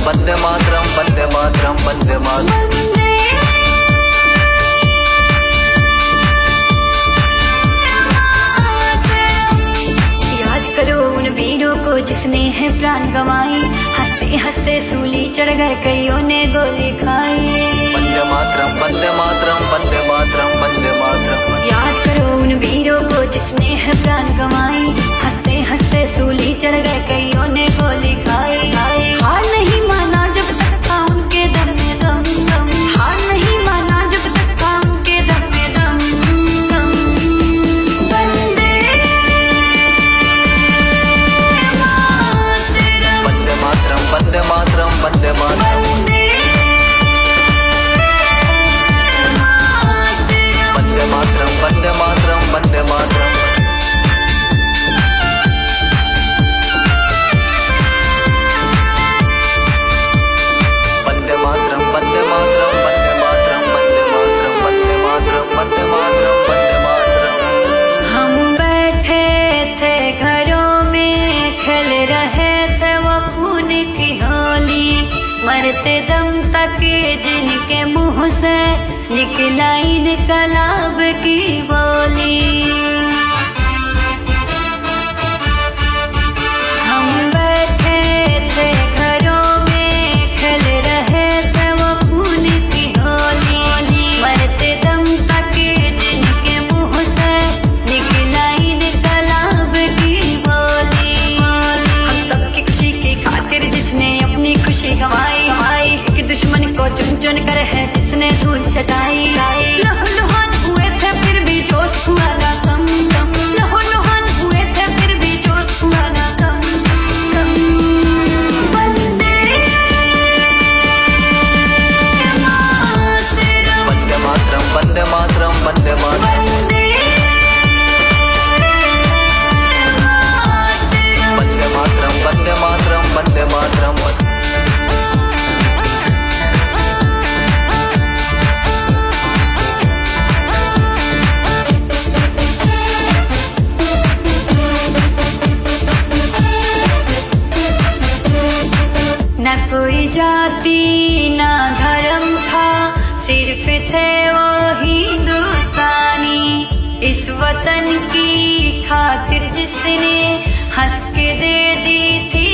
वंदे मातरम वंदे मातरम वंदे मातरम। याद करो उन वीरों को जिसने है प्राण गंवाई, हंसते हंसते सूली चढ़ गए कईयों ने गोली खाई। वंदे मातरम वंदे मातरम वंदे मातरम वंदे मातरम। याद करो उन वीरों को जिसने है प्राण गंवाई, हंसते हंसते सूली चढ़ गए कईयों ने गोली खाई। हार नहीं माना जब तक था उनके दम में दम दम, हार नहीं माना जब तक था उनके दम में दम दम। वंदे मातरम वंदे मातरम वंदे मातरम वंदे मातरम वंदे मातरम वंदे मातरम। वंदे मातरम वंदे मातरम वंदे मातरम वंदे मातरम वंदे मातरम वंदे मातरम वंदे मातरम। हम बैठे थे घरों में खेल रहे थे वो खून की होली, मरते दम तक जिनके मुंह से निकला इनकलाब की बोली। हम बैठे थे घरों में खेल रहे थे वो खून की होली, मरते दम तक जिनके मुंह से निकला इनकलाब की बोली। हम सबकी खुशी की खातिर जिसने अपनी खुशी गंवाई, कि दुश्मन को चुन चुन कर है जिसने धूल चटाई। लहूलुहान हुए थे फिर भी जोश हुआ ना कम कम, लहूलुहान हुए थे फिर भी जोश हुआ ना कम कम। वंदे मातरम वंदे मातरम वंदे मातरम वंदे मातरम वंदे मातरम वंदे मातरम वंदे मातरम। न कोई जाति न धर्म था, सिर्फ थे वो हिंदुस्तानी। इस वतन की खातिर जिसने हंस के दे दी थी